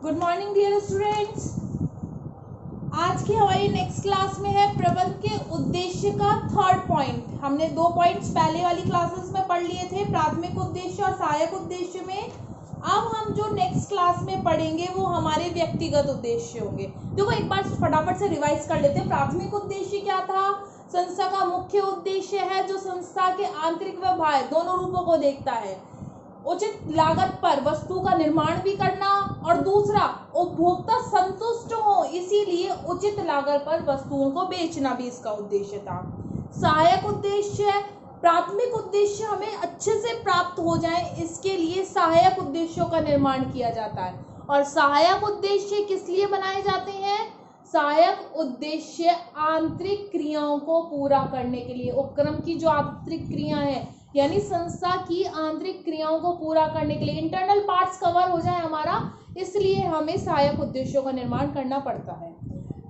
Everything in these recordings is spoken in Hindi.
Good morning dear students. आज की हमारी नेक्स्ट क्लास में है प्रबंध के उद्देश्य का थर्ड पॉइंट। हमने 2 पॉइंट्स पहले वाली क्लासेस में पढ़ लिए थे, प्राथमिक उद्देश्य और सहायक उद्देश्य में। अब हम जो नेक्स्ट क्लास में पढ़ेंगे वो हमारे व्यक्तिगत उद्देश्य होंगे। देखो एक बार फटाफट से रिवाइज कर लेते हैं। प्राथमिक उद्देश्य क्या था? संस्था का मुख्य उद्देश्य है जो संस्था के आंतरिक व बाह्य दोनों रूपों को देखता है। उचित लागत पर वस्तु का निर्माण भी करना, और दूसरा उपभोक्ता संतुष्ट हो इसीलिए उचित लागत पर वस्तुओं को बेचना भी इसका उद्देश्य था। सहायक उद्देश्य, प्राथमिक उद्देश्य हमें अच्छे से प्राप्त हो जाए इसके लिए सहायक उद्देश्यों का निर्माण किया जाता है। और सहायक उद्देश्य किस लिए बनाए जाते हैं? सहायक उद्देश्य आंतरिक क्रियाओं को पूरा करने के लिए, उपक्रम की जो आंतरिक क्रिया है यानी संस्था की आंतरिक क्रियाओं को पूरा करने के लिए, इंटरनल पार्ट्स कवर हो जाए हमारा, इसलिए हमें सहायक उद्देश्यों का निर्माण करना पड़ता है।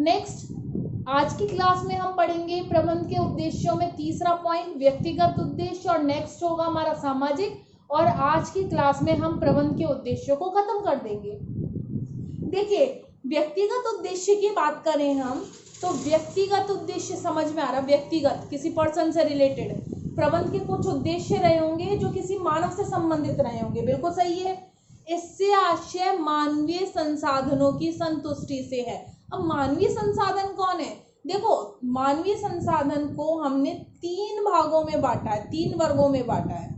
नेक्स्ट आज की क्लास में हम पढ़ेंगे प्रबंध के उद्देश्यों में तीसरा पॉइंट व्यक्तिगत उद्देश्य, और नेक्स्ट होगा हमारा सामाजिक। और आज की क्लास में हम प्रबंध के उद्देश्यों को खत्म कर देंगे। देखिए व्यक्तिगत उद्देश्य की बात करें हम तो व्यक्तिगत उद्देश्य समझ में आ रहा, व्यक्तिगत किसी पर्सन से रिलेटेड। प्रबंध के कुछ उद्देश्य रहे होंगे जो किसी मानव से संबंधित रहे होंगे, बिल्कुल सही है। इससे आशय मानवीय संसाधनों की संतुष्टि से है। अब मानवीय संसाधन कौन है? देखो मानवीय संसाधन को हमने 3 भागों में बांटा है, 3 वर्गों में बांटा है।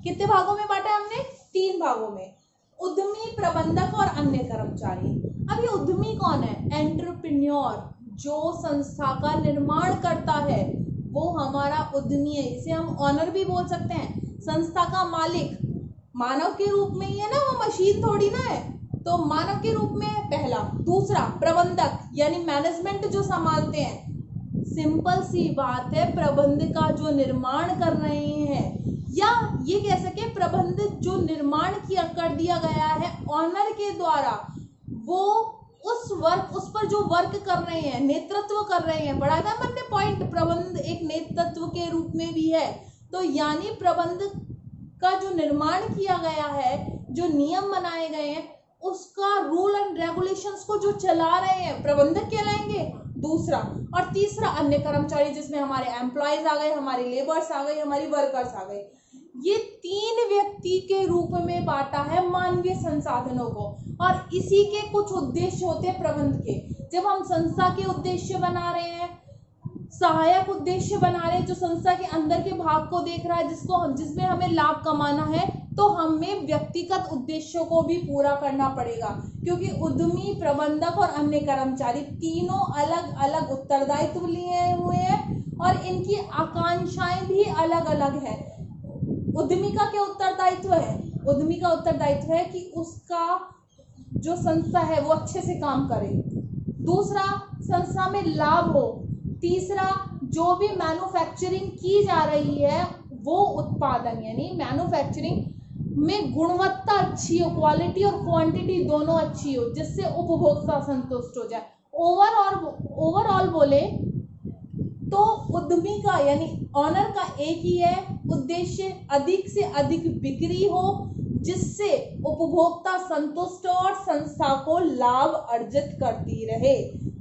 कितने भागों में बांटा है हमने? 3 भागों में। उद्यमी, प्रबंधक और अन्य कर्मचारी। अब ये उद्यमी कौन है? एंटरप्रेन्योर, जो संस्था का निर्माण करता है वो हमारा उद्यमी है। इसे हम ऑनर भी बोल सकते हैं। संस्था का मालिक मानव के रूप में ही है ना, वो मशीन थोड़ी ना है, तो मानव के रूप में है पहला। दूसरा प्रबंधक यानी मैनेजमेंट जो संभालते हैं। सिंपल सी बात है, प्रबंध का जो निर्माण कर रहे हैं, या ये कह सके प्रबंध जो निर्माण किया कर दिया गया है ऑनर के द्वारा, वो उस पर जो वर्क कर रहे हैं, नेतृत्व कर रहे हैं। पढ़ा था हमने पॉइंट, प्रबंध एक नेतृत्व के रूप में भी है। तो यानी प्रबंध का जो निर्माण किया गया है, जो नियम बनाए गए हैं, उसका रूल एंड रेगुलेशंस को जो चला रहे हैं प्रबंधक कहलाएंगे। दूसरा और तीसरा अन्य कर्मचारी, जिसमें हमारे एम्प्लॉयज आ गए, हमारे लेबर्स आ गए, हमारी वर्कर्स आ गए। ये 3 व्यक्ति के रूप में बांटा है मानवीय संसाधनों को, और इसी के कुछ उद्देश्य होते हैं प्रबंध के। जब हम संस्था के उद्देश्य बना रहे हैं, सहायक उद्देश्य बना रहे हैं, जो संस्था के अंदर के भाग को देख रहा है, जिसमें हमें लाभ कमाना है, तो हमें व्यक्तिगत उद्देश्यों को भी पूरा करना पड़ेगा। क्योंकि उद्यमी, प्रबंधक और अन्य कर्मचारी तीनों अलग अलग उत्तरदायित्व लिए हुए हैं और इनकी आकांक्षाएं भी अलग अलग है। उद्यमी का क्या उत्तरदायित्व है? उद्यमी का उत्तरदायित्व है कि उसका जो संस्था है वो अच्छे से काम करे। दूसरा, संस्था में लाभ हो। तीसरा, जो भी मैन्युफैक्चरिंग की जा रही है वो उत्पादन यानी मैन्युफैक्चरिंग में गुणवत्ता अच्छी हो, क्वालिटी और क्वांटिटी दोनों अच्छी हो, जिससे उपभोक्ता संतुष्ट हो जाए। ओवरऑल बोले तो उद्यमी का यानी ऑनर का एक ही है उद्देश्य, अधिक से अधिक बिक्री हो जिससे उपभोक्ता संतुष्ट और संस्था को लाभ अर्जित करती रहे।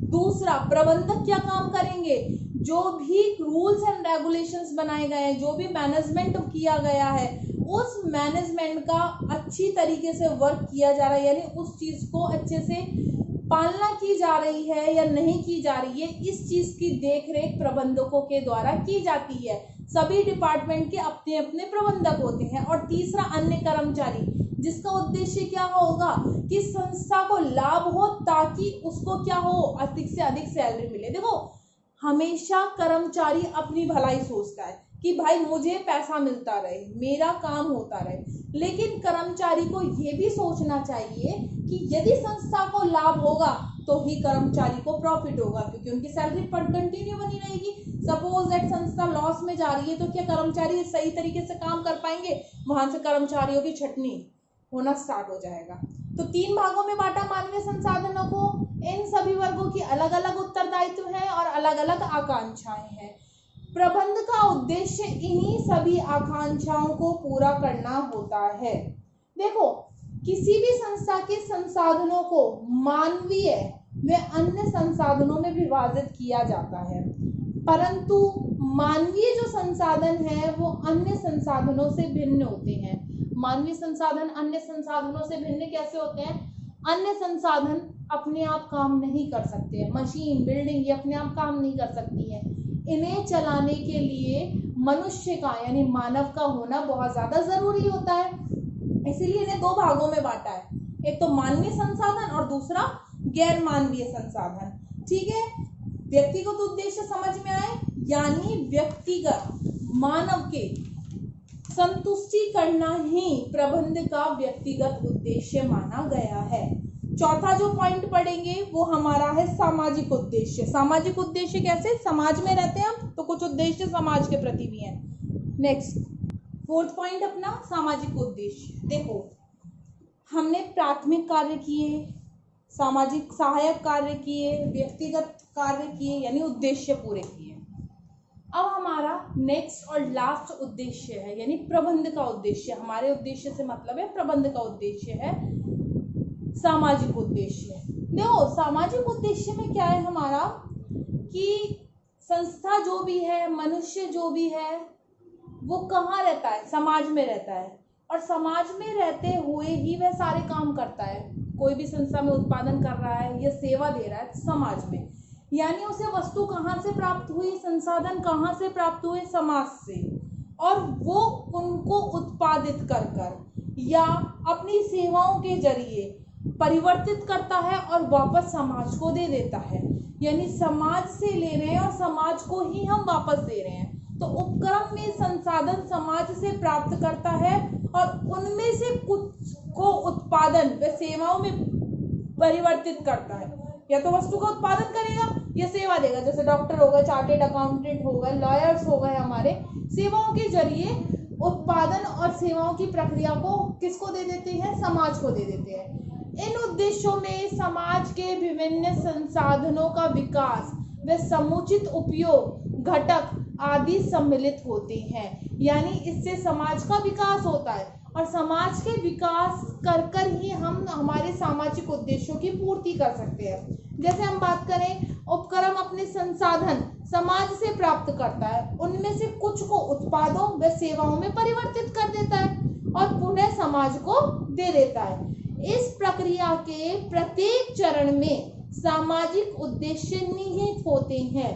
दूसरा, प्रबंधक क्या काम करेंगे? जो भी रूल्स एंड रेगुलेशंस बनाए गए हैं, जो भी मैनेजमेंट किया गया है, उस मैनेजमेंट का अच्छी तरीके से वर्क किया जा रहा है, यानी उस चीज को अच्छे से पालना की जा रही है या नहीं की जा रही है, इस चीज की देखरेख प्रबंधकों के द्वारा की जाती है। सभी डिपार्टमेंट के अपने अपने प्रबंधक होते हैं। और तीसरा, अन्य कर्मचारी, जिसका उद्देश्य क्या होगा कि संस्था को लाभ हो ताकि उसको क्या हो, अधिक से अधिक सैलरी मिले। देखो हमेशा कर्मचारी अपनी भलाई सोचता है कि भाई मुझे पैसा मिलता रहे, मेरा काम होता रहे, लेकिन कर्मचारी को यह भी सोचना चाहिए कि यदि संस्था को लाभ होगा तो ही कर्मचारी को प्रॉफिट होगा, क्योंकि उनकी सैलरी पर कंटिन्यू बनी रहेगी। सपोज दैट संस्था लॉस में जा रही है तो क्या कर्मचारी सही तरीके से काम कर पाएंगे? वहां से कर्मचारियों की छटनी होना स्टार्ट हो जाएगा। तो 3 भागों में बांटा मानवीय संसाधनों को। इन सभी वर्गों की अलग अलग उत्तरदायित्व है और अलग अलग आकांक्षाएं हैं। प्रबंध का उद्देश्य इन्हीं सभी आकांक्षाओं को पूरा करना होता है। देखो किसी भी संस्था के संसाधनों को मानवीय व अन्य संसाधनों में विभाजित किया जाता है, परंतु मानवीय जो संसाधन है वो अन्य संसाधनों से भिन्न होते हैं। मानवीय संसाधन अन्य संसाधनों से भिन्न कैसे होते हैं? अन्य संसाधन अपने आप काम नहीं कर सकते हैं, मशीन, बिल्डिंग ये अपने आप काम नहीं कर सकती है। इन्हें चलाने के लिए मनुष्य का यानी मानव का होना बहुत ज्यादा जरूरी होता है, इसीलिए इन्हें दो भागों में बांटा है, एक तो मानवीय संसाधन और दूसरा गैर मानवीय संसाधन। ठीक है, व्यक्तिगत उद्देश्य समझ में आए, यानी व्यक्तिगत मानव के संतुष्टि करना ही प्रबंध का व्यक्तिगत उद्देश्य माना गया है। चौथा जो पॉइंट पढ़ेंगे वो हमारा है सामाजिक उद्देश्य। सामाजिक उद्देश्य कैसे? समाज में रहते हैं हम तो कुछ उद्देश्य समाज के प्रति भी हैं। नेक्स्ट फोर्थ पॉइंट अपना सामाजिक उद्देश्य। देखो, हमने प्राथमिक कार्य किए, सामाजिक सहायक कार्य किए, व्यक्तिगत कार्य किए, यानी उद्देश्य पूरे किए। अब हमारा नेक्स्ट और लास्ट उद्देश्य है यानी प्रबंध का उद्देश्य। हमारे उद्देश्य से मतलब है प्रबंध का उद्देश्य है सामाजिक उद्देश्य। देखो, सामाजिक उद्देश्य में क्या है हमारा कि संस्था जो भी है, मनुष्य जो भी है, वो कहाँ रहता है? समाज में रहता है, और समाज में रहते हुए ही वह सारे काम करता है। कोई भी संस्था में उत्पादन कर रहा है या सेवा दे रहा है समाज में, यानी उसे वस्तु कहाँ से प्राप्त हुई, संसाधन कहाँ से प्राप्त हुए? समाज से, और वो उनको उत्पादित कर या अपनी सेवाओं के जरिए परिवर्तित करता है और वापस समाज को दे देता है। यानी समाज से ले रहे हैं और समाज को ही हम वापस दे रहे हैं। तो उपक्रम में संसाधन समाज से प्राप्त करता है और उनमें से कुछ को उत्पादन व सेवाओं में परिवर्तित करता है। या तो वस्तु का उत्पादन करेगा या सेवा देगा, जैसे डॉक्टर हो गए, चार्टेड अकाउंटेंट हो गए, लॉयर्स हो गए, हमारे सेवाओं के जरिए उत्पादन और सेवाओं की प्रक्रिया को किसको दे देते हैं? समाज को दे देते हैं। इन उद्देश्यों में समाज के विभिन्न संसाधनों का विकास व समुचित उपयोग घटक आदि सम्मिलित होते हैं। यानी इससे समाज का विकास होता है और समाज के विकास कर ही हम हमारे सामाजिक उद्देश्यों की पूर्ति कर सकते हैं। जैसे हम बात करें, उपक्रम अपने संसाधन समाज से प्राप्त करता है, उनमें से कुछ को उत्पादों व सेवाओं में परिवर्तित कर देता है और पुनः समाज को दे देता है। इस प्रक्रिया के प्रत्येक चरण में सामाजिक उद्देश्य निहित होते हैं।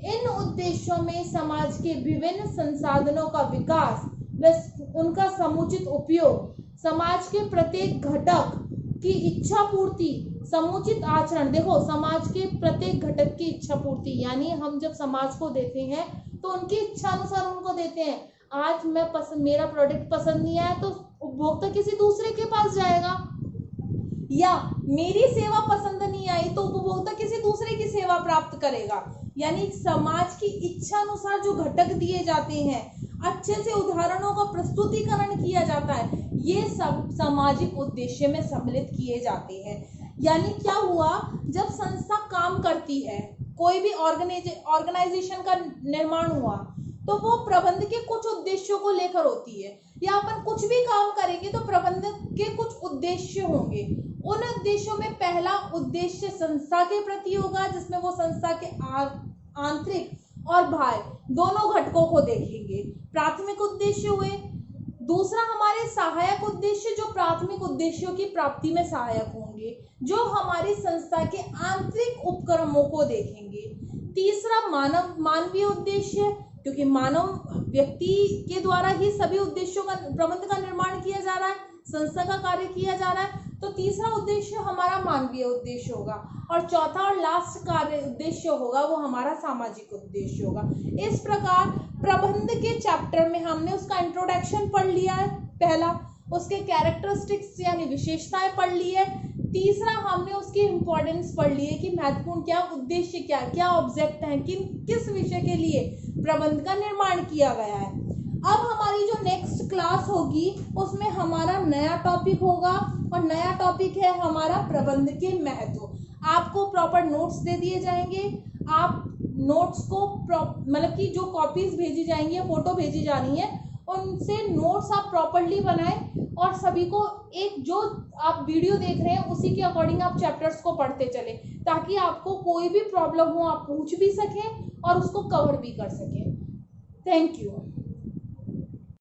इन उद्देश्यों में समाज के विभिन्न संसाधनों का विकास व उनका समुचित उपयोग, समाज के प्रत्येक घटक की इच्छा पूर्ति, समुचित आचरण। देखो, समाज के प्रत्येक घटक की इच्छा पूर्ति, यानी हम जब समाज को देते हैं तो उनकी इच्छा अनुसार उनको देते हैं। आज मेरा प्रोडक्ट पसंद नहीं आया तो उपभोक्ता किसी दूसरे के पास जाएगा, या मेरी सेवा पसंद नहीं आई तो उपभोक्ता किसी दूसरे की सेवा प्राप्त करेगा। यानी समाज की इच्छा अनुसार जो घटक दिए जाते हैं, अच्छे से उदाहरणों का प्रस्तुतिकरण किया जाता है, ये सब सामाजिक उद्देश्य में सम्मिलित किए जाते हैं। यानी क्या हुआ, जब संस्था काम करती है, कोई भी ऑर्गेनाइजेशन का निर्माण हुआ, तो वो प्रबंध के कुछ उद्देश्यों को लेकर होती है। या अपन कुछ भी काम करेंगे तो प्रबंध के कुछ उद्देश्य होंगे। उन उद्देश्यों में पहला उद्देश्य संस्था के प्रति होगा, जिसमें वो संस्था के आंतरिक और बाह्य दोनों घटकों को देखेंगे। प्राथमिक उद्देश्य हुए। दूसरा हमारे सहायक उद्देश्य, जो प्राथमिक उद्देश्यों की प्राप्ति में सहायक होंगे, जो हमारी संस्था के आंतरिक उपक्रमों को देखेंगे। तीसरा मानवीय उद्देश्य, क्योंकि मानव व्यक्ति के द्वारा ही सभी उद्देश्यों का प्रबंध का निर्माण किया जा रहा है, संस्था का कार्य किया जा रहा है, तो तीसरा उद्देश्य हमारा मानवीय उद्देश्य होगा। और चौथा और लास्ट कार्य उद्देश्य होगा वो हमारा सामाजिक उद्देश्य होगा। इस प्रकार प्रबंध के चैप्टर में हमने उसका इंट्रोडक्शन पढ़ लिया है पहला, उसके कैरेक्टरिस्टिक्स यानी विशेषताएं पढ़ ली है। तीसरा हमने उसकी इम्पोर्टेंस पढ़ ली है कि महत्वपूर्ण क्या, उद्देश्य क्या, क्या ऑब्जेक्ट है, किस विषय के लिए प्रबंध का निर्माण किया गया है। अब हमारी जो नेक्स्ट क्लास होगी उसमें हमारा नया टॉपिक होगा, और नया टॉपिक है हमारा प्रबंध के महत्व। आपको प्रॉपर नोट्स दे दिए जाएंगे। आप नोट्स को मतलब कि जो कॉपीज भेजी जाएंगी या फोटो भेजी जा रही है, उनसे नोट्स आप प्रॉपरली बनाएं और सभी को एक जो आप वीडियो देख रहे हैं उसी के अकॉर्डिंग आप चैप्टर्स को पढ़ते चले, ताकि आपको कोई भी प्रॉब्लम हो आप पूछ भी सकें और उसको कवर भी कर सकें। Thank you.